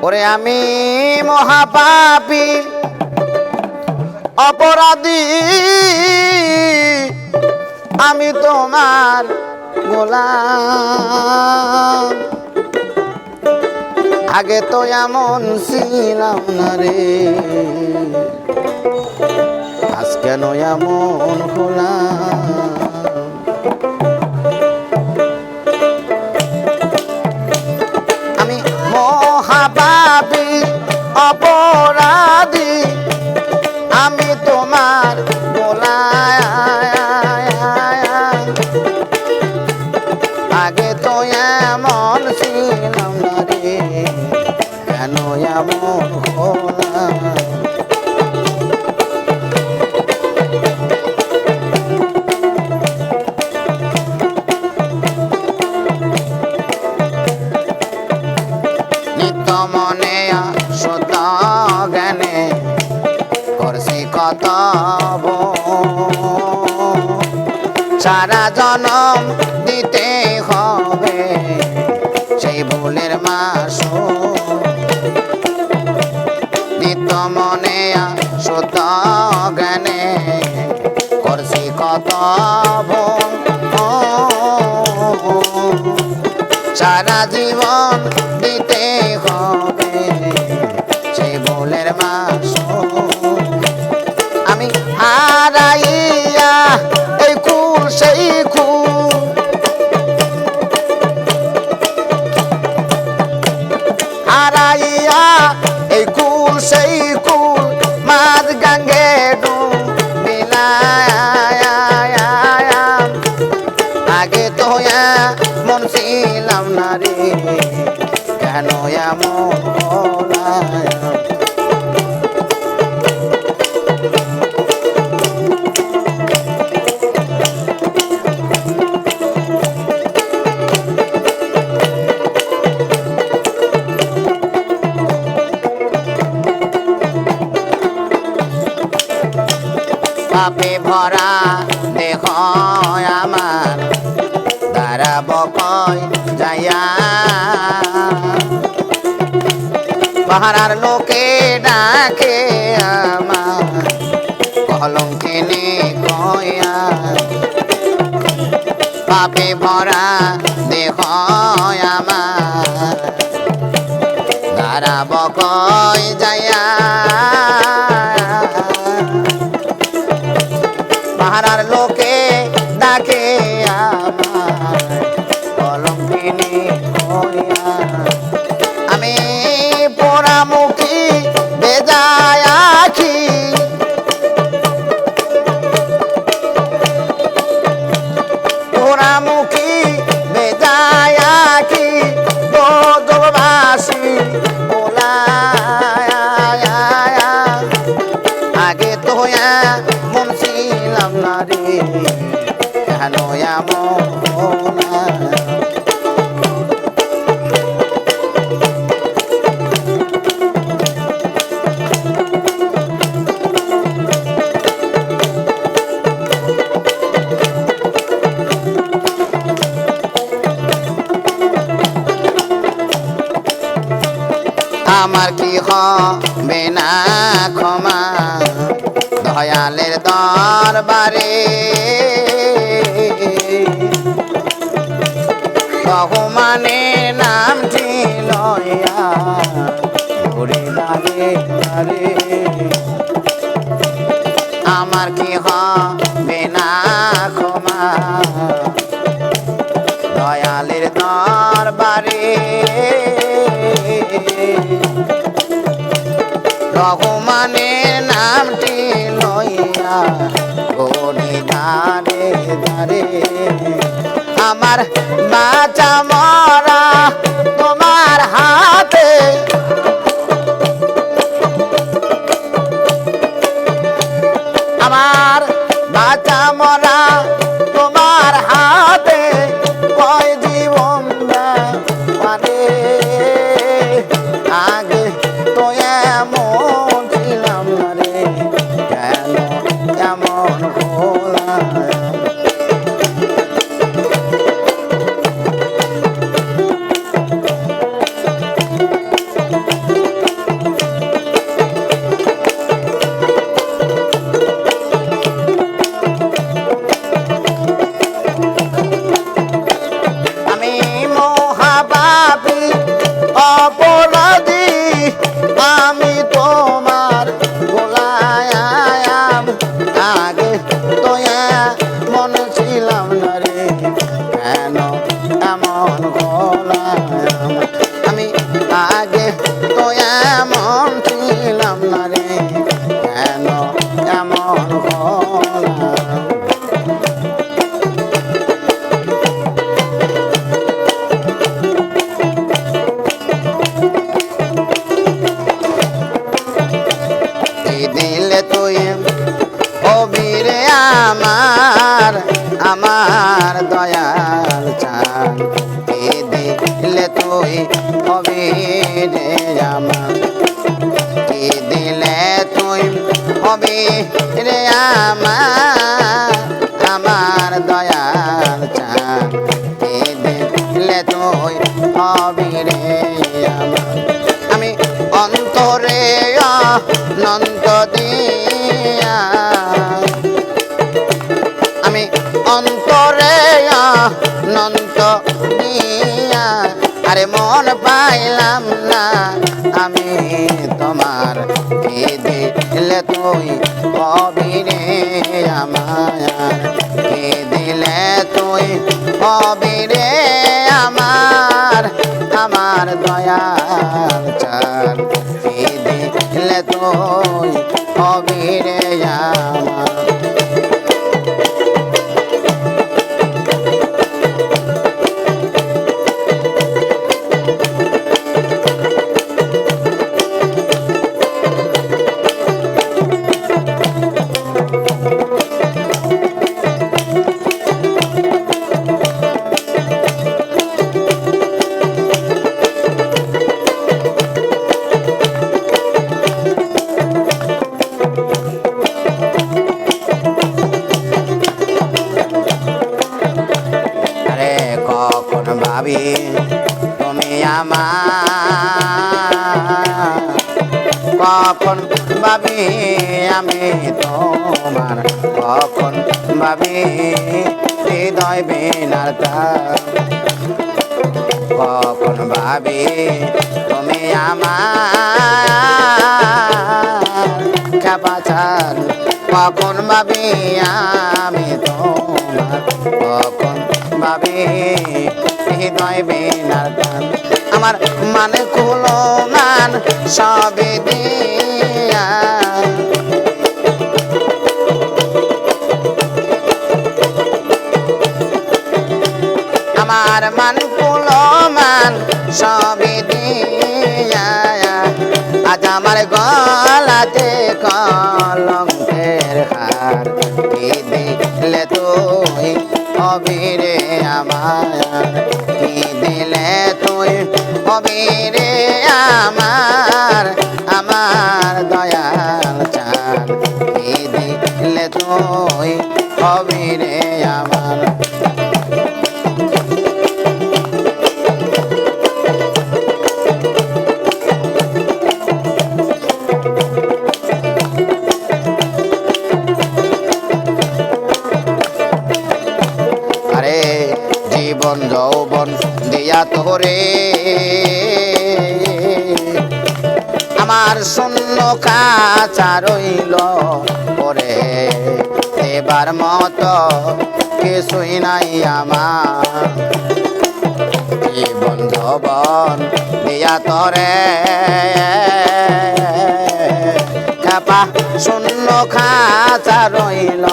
ওরে আমি মহাপাপী অপরাধী, আমি তোমার গোলাম। আগে তো এমন ছিলাম না রে, আজ কেন এমন হলাম। আমি মহাপাপী অপরাধী, আমি তোমার গোলাম। আগে তো এমন ছিলাম না রে, কেন এমন হলাম। নিত্য মনে সত জ্ঞানে করছি কত সারা জনম দিতে হবে সেই ভুলের মাসুল। নিত্য মনে সত জ্ঞানে করছি কত সারা জীবন দিতে হবে সেই ভুলের মাসুল। আমি হারাইয়া এই কুল সেই কুল, হারাইয়া এই কুল সেই কুল, মাঝ গাঙ্গে ডুবিলাম। আগে তো মন ছিলাম না রে, কেন এমন হলাম। পাপে ভরা দেহ আমার, দাঁড়াব কই যাইয়া। পাহাড়ার লোকে ডাকে আমার, কলঙ্কিনী কইয়া। পাপে ভরা দেহ আমার, দাঁড়াব কই যাইয়া। পাহাড়ার লোকে ডাকে আমার, কলঙ্কিনী কইয়া। আমি পোড়ামুখী বেজায় আখি, পোড়ামুখী বেজায় আখি, দোজবাসী আগে তো মন ছিলাম না রে, কেন এমন হলাম। আমার কি হবে না ক্ষমা দয়ালের দরবারে, রহমানের নামটি লইয়া ঘুরে দাঁড়ে দাঁড়ে। আমার কি হবে না ক্ষমা দয়ালের দরবারে, রহমানের নামটি লইয়া ঘুরে দাঁড়ে দাঁড়ে। আমার বাঁচা মরা তোমার হাতে, আমার বাঁচা মরা তোমার হাতে, কয় জীবন মানে। আগে তো এমন ছিলাম না রে, কেন এমন হলাম। আমি আগে তো এমন ছিলাম না রে, কেন এমন হলাম। দিলে তুই অবিরে আমার, আমার দয়াল চান, দিলে তুই অবিরে আমার, দিলে তুই অবিরে আমার, আমার দয়াল চান, দিলে তুই অবিরে আমার। আমি অন্তরে অনন্ত দিয়া, আমি অন্তরে অনন্ত দিয়া, আরে মন পাইলাম না আমি তোমার, কি দিলে তুই অবিরে আমার, কি দিলে তুই অবিরে আমার, আমার দয়াল চান, কি দিলে তুই অবিরে আমার। কখন ভাবি তুমি আমার, কখন ভাবি আমি তোমার, কখন ভাবি হৃদয় বিনার তার, কখন ভাবি তুমি আমার খেপাচার, কখন ভাবি আমি তোমার, কখন ভাবি হৃদয় বিনার গান, আমার মানে কুলো মান সবে দিয়া, আমার মান কুলো মান সবে দিয়া, আজ আমার গলাতে কলঙ্কের হার, কি দিলে তুই অবিরে আমার, কি দিলে তুই অবিরে আমার, আমার দয়াল চান, কি দিলে তুই অবিরে আমার। জীবন যৌবন দিয়া তোরে আমার শূন্য কাঁচা রইল পরে, এবার মতো কিছুই নাই আমার, জীবন যৌবন দিয়া তোরে খাপা শূন্য খাঁচা রইল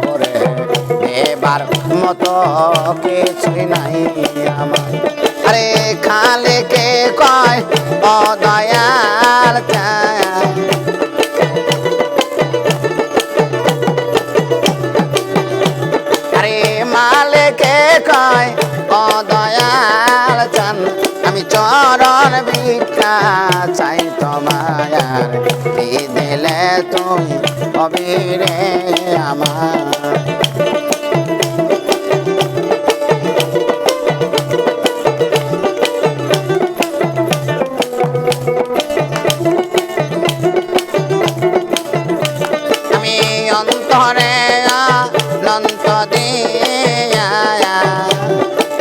পরে, এবার মতো কিছুই নাই আমার। আরে খালে কে কয় ও দয়াল চান, আরে মালে কে কয় ও দয়াল চান, আমি চরণ ভিক্ষা চাই তোমার, কি দিলে তুই অবিরে আমার। অন্তরে অনন্ত দিয়া,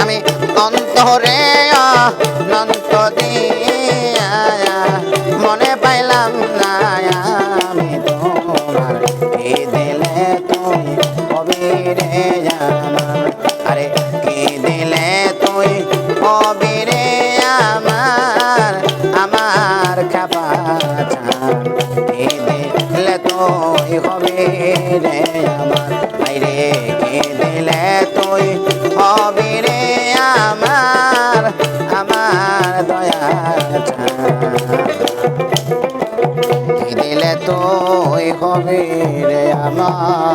আমি অন্তরে অনন্ত দিয়া, মনে পাইলাম না আমি তোমার, কি দিলে তুই অবিরে আমার, আরে কি দিলে তুই অবিরে তুই হবি রে আমার আমার দয়ার চাঁদ। কি দিলে তুই হবি রে আমার